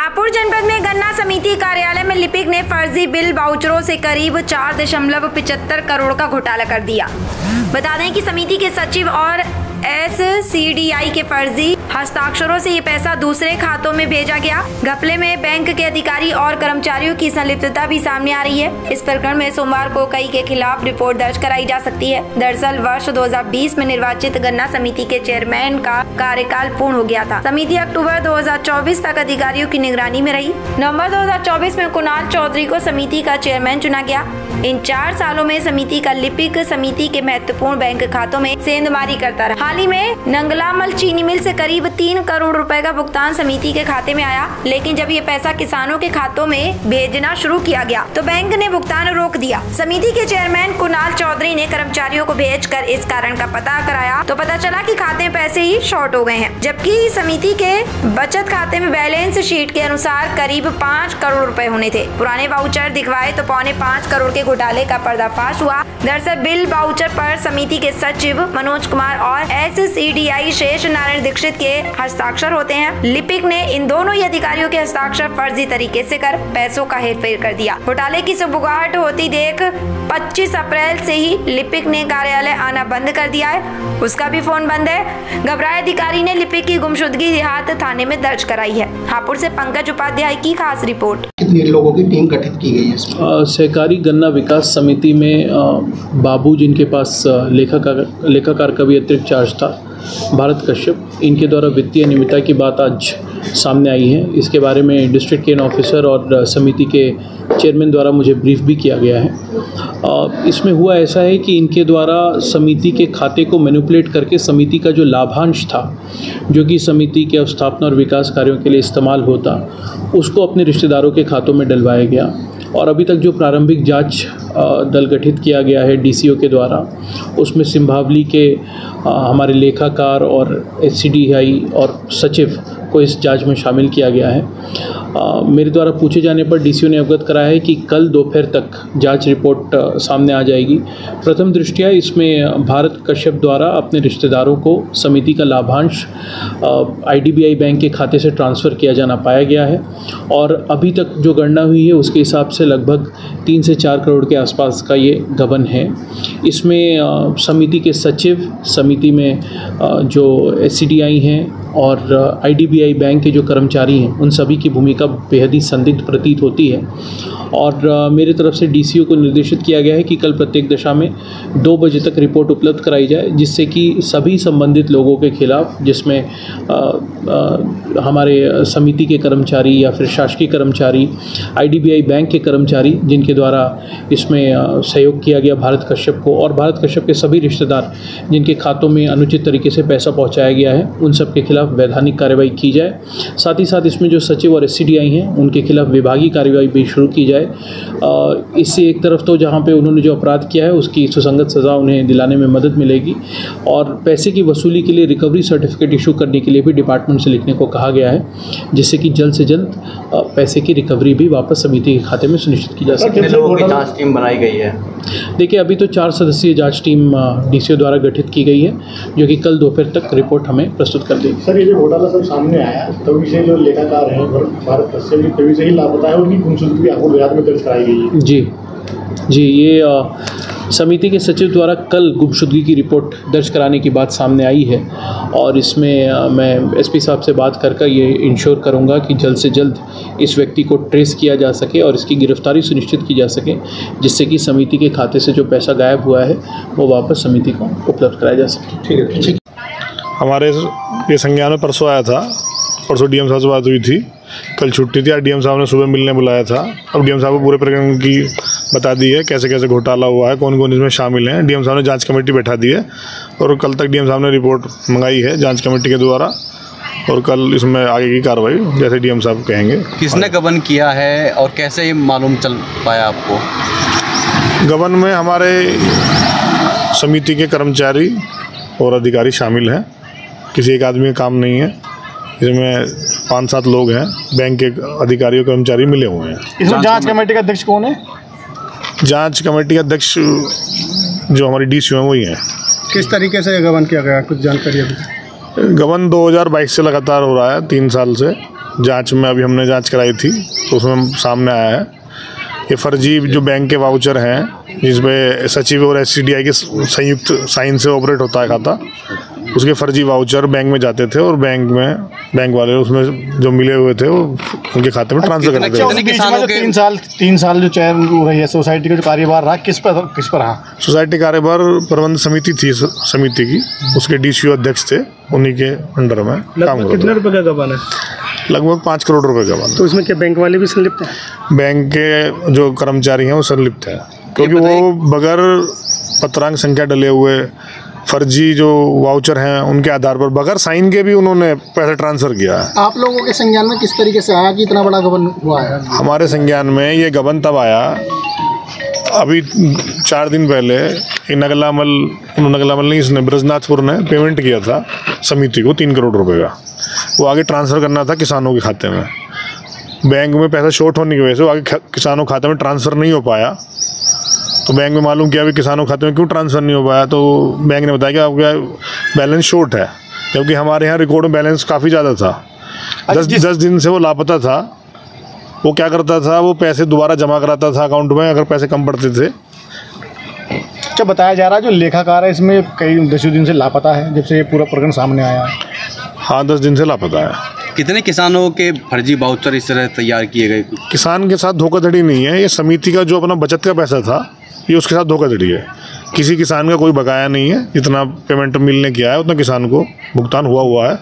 हापुड़ जनपद में गन्ना समिति कार्यालय में लिपिक ने फर्जी बिल वाउचरों से करीब 4.75 करोड़ का घोटाला कर दिया। बता दें कि समिति के सचिव और SCDI के फर्जी हस्ताक्षरों से ये पैसा दूसरे खातों में भेजा गया। घपले में बैंक के अधिकारी और कर्मचारियों की संलिप्तता भी सामने आ रही है। इस प्रकरण में सोमवार को कई के खिलाफ रिपोर्ट दर्ज कराई जा सकती है। दरअसल वर्ष 2020 में निर्वाचित गन्ना समिति के चेयरमैन का कार्यकाल पूर्ण हो गया था। समिति अक्टूबर 2024 तक अधिकारियों की निगरानी में रही। नवंबर 2024 में कुणाल चौधरी को समिति का चेयरमैन चुना गया। इन 4 सालों में समिति का लिपिक समिति के महत्वपूर्ण बैंक खातों में सेंधमारी करता रहा। हाल ही में नंगलामल चीनी मिल से करीब 3 करोड़ रुपए का भुगतान समिति के खाते में आया, लेकिन जब ये पैसा किसानों के खातों में भेजना शुरू किया गया तो बैंक ने भुगतान रोक दिया। समिति के चेयरमैन कुणाल चौधरी ने कर्मचारियों को भेजकर इस कारण का पता कराया तो पता चला कि खाते में पैसे ही शॉर्ट हो गए हैं, जबकि समिति के बचत खाते में बैलेंस शीट के अनुसार करीब 5 करोड़ रुपए होने थे। पुराने वाउचर दिखवाए तो 5.25 करोड़ के घोटाले का पर्दाफाश हुआ। दरअसल बिल वाउचर पर समिति के सचिव मनोज कुमार और SCDI शेष नारायण दीक्षित के हस्ताक्षर होते हैं। लिपिक ने इन दोनों ही अधिकारियों के हस्ताक्षर फर्जी तरीके से कर पैसों का हेरफेर कर दिया। घोटाले की सुबुगाहट होती देख 25 अप्रैल से ही लिपिक ने कार्यालय आना बंद कर दिया है। उसका भी फोन बंद है। घबराए अधिकारी ने लिपिक की गुमशुदगी देहात थाने में दर्ज कराई है। हापुड़ से पंकज उपाध्याय की खास रिपोर्ट। कितने लोगों की टीम गठित की गई है? सहकारी गन्ना विकास समिति में बाबू, जिनके पास लेखाकार का भी अतिरिक्त चार्ज था, भारत कश्यप, इनके द्वारा वित्तीय अनियमितता की बात आज सामने आई है। इसके बारे में डिस्ट्रिक्ट केन ऑफिसर और समिति के चेयरमैन द्वारा मुझे ब्रीफ भी किया गया है। इसमें हुआ ऐसा है कि इनके द्वारा समिति के खाते को मैनिपुलेट करके समिति का जो लाभांश था, जो कि समिति के अवस्थापना और विकास कार्यों के लिए इस्तेमाल होता, उसको अपने रिश्तेदारों के खातों में डलवाया गया। और अभी तक जो प्रारंभिक जांच दल गठित किया गया है DCO के द्वारा, उसमें सिंभावली के हमारे लेखाकार और SCDI और सचिव को इस जांच में शामिल किया गया है। मेरे द्वारा पूछे जाने पर DCO ने अवगत कराया है कि कल दोपहर तक जांच रिपोर्ट सामने आ जाएगी। प्रथम दृष्टया इसमें भारत कश्यप द्वारा अपने रिश्तेदारों को समिति का लाभांश IDBI बैंक के खाते से ट्रांसफ़र किया जाना पाया गया है और अभी तक जो गणना हुई है उसके हिसाब से लगभग 3 से 4 करोड़ के आसपास का ये गबन है। इसमें समिति के सचिव, समिति में जो SCDI हैं और IDBI बैंक के जो कर्मचारी हैं, उन सभी की भूमिका बेहद ही संदिग्ध प्रतीत होती है। और मेरे तरफ से DCO को निर्देशित किया गया है कि कल प्रत्येक दशा में 2 बजे तक रिपोर्ट उपलब्ध कराई जाए, जिससे कि सभी संबंधित लोगों के खिलाफ, जिसमें हमारे समिति के कर्मचारी या फिर शासकीय कर्मचारी, IDBI बैंक के कर्मचारी जिनके द्वारा इसमें सहयोग किया गया भारत कश्यप को, और भारत कश्यप के सभी रिश्तेदार जिनके खातों में अनुचित तरीके से पैसा पहुँचाया गया है, उन सब के खिलाफ वैधानिक कार्रवाई की जाए। साथ ही साथ इसमें जो सचिव और SCDI हैं, उनके खिलाफ विभागीय कार्रवाई भी शुरू की जाए। इससे एक तरफ तो जहां पे उन्होंने जो अपराध किया है उसकी सुसंगत सज़ा उन्हें दिलाने में मदद मिलेगी, और पैसे की वसूली के लिए रिकवरी सर्टिफिकेट इशू करने के लिए भी डिपार्टमेंट से लिखने को कहा गया है, जिससे कि जल्द से जल्द पैसे की रिकवरी भी वापस समिति के खाते में सुनिश्चित की जा सके। कितने लोगों की जाँच टीम बनाई गई है? देखिए, अभी तो 4 सदस्यीय जाँच टीम DCO द्वारा गठित की गई है, जो कि कल दोपहर तक रिपोर्ट हमें प्रस्तुत कर देगी। सर, ये जो घोटाला सब सामने आया तभी से जो लेखाकार हैं भारत कश्यप भी तभी से ही लापता है, उनकी गुमशुदगी हापुड़ देहात में दर्ज कराई गई है। जी, ये समिति के सचिव द्वारा कल गुमशुदगी की रिपोर्ट दर्ज कराने की बात सामने आई है, और इसमें मैं SP साहब से बात कर ये इंश्योर करूंगा कि जल्द से जल्द इस व्यक्ति को ट्रेस किया जा सके और इसकी गिरफ्तारी सुनिश्चित की जा सके, जिससे कि समिति के खाते से जो पैसा गायब हुआ है वो वापस समिति को उपलब्ध कराया जा सके। ठीक है। हमारे ये संज्ञान में परसों आया था, परसों DM साहब से बात हुई थी, कल छुट्टी थी। DM साहब ने सुबह मिलने बुलाया था। अब DM साहब को पूरे प्रकरण की बता दी है, कैसे कैसे घोटाला हुआ है, कौन कौन इसमें शामिल हैं। DM साहब ने जांच कमेटी बैठा दी है और कल तक DM साहब ने रिपोर्ट मंगाई है जांच कमेटी के द्वारा, और कल इसमें आगे की कार्रवाई जैसे DM साहब कहेंगे। किसने गबन किया है और कैसे ये मालूम चल पाया आपको? गबन में हमारे समिति के कर्मचारी और अधिकारी शामिल हैं, किसी एक आदमी का काम नहीं है। इसमें 5-7 लोग हैं, बैंक के अधिकारी और कर्मचारी मिले हुए हैं। इसमें जांच कमेटी का अध्यक्ष कौन है? जांच कमेटी का अध्यक्ष जो हमारी DCO हैं वही हैं। किस तरीके से गबन किया गया, कुछ जानकारी अभी? गबन 2022 से लगातार हो रहा है, 3 साल से, जांच में अभी हमने जांच कराई थी तो उसमें सामने आया है ये फर्जी जो बैंक के वाउचर हैं जिसमें सचिव और SCDI के संयुक्त साइन से ऑपरेट होता है खाता, उसके फर्जी वाउचर बैंक में जाते थे और बैंक वाले उसमें जो मिले हुए थे वो उनके खाते में ट्रांसफर करते थे। किसानों के 3 साल जो चयन हो रही है सोसाइटी का जो कार्यभार रहा किस पर रहा? सोसाइटी कार्यभार प्रबंध समिति थी समिति की, उसके DCO अध्यक्ष थे, उन्हीं के अंडर में काम कर। कितने रुपए का गबन है? लगभग 5 करोड़ रुपए का गबन। तो इसमें क्या बैंक वाले भी संलिप्त हैं? बैंक के जो कर्मचारी हैं वो संलिप्त हैं, क्योंकि वो बगैर पत्रांक संख्या डले हुए फर्जी जो वाउचर हैं उनके आधार पर बगैर साइन के भी उन्होंने पैसा ट्रांसफ़र किया है। आप लोगों के संज्ञान में किस तरीके से आया कि इतना बड़ा गबन हुआ है? हमारे संज्ञान में ये गबन तब आया, अभी 4 दिन पहले नगलामल नहीं, इसने ब्रजनाथपुर ने पेमेंट किया था समिति को 3 करोड़ रुपए का। वो आगे ट्रांसफ़र करना था किसानों के खाते में। बैंक में पैसा शॉर्ट होने की वजह से वो आगे किसानों के खाते में ट्रांसफ़र नहीं हो पाया। तो बैंक में मालूम किया भी किसानों के खाते में क्यों ट्रांसफ़र नहीं हो पाया, तो बैंक ने बताया कि आपका बैलेंस शॉर्ट है, जबकि हमारे यहाँ रिकॉर्ड में बैलेंस काफ़ी ज़्यादा था। 10 दिन से वो लापता था। वो क्या करता था, वो पैसे दोबारा जमा कराता था अकाउंट में अगर पैसे कम पड़ते थे। क्या बताया जा रहा है जो लेखाकार है इसमें कई 10 दिन से लापता है जब से ये पूरा प्रकरण सामने आया है? हाँ, 10 दिन से लापता है। कितने किसानों के फर्जी वाउचर इस तरह तैयार किए गए? किसान के साथ धोखाधड़ी नहीं है, ये समिति का जो अपना बचत का पैसा था ये उसके साथ धोखाधड़ी है। किसी किसान का कोई बकाया नहीं है, जितना पेमेंट मिलने किया है उतना किसान को भुगतान हुआ है।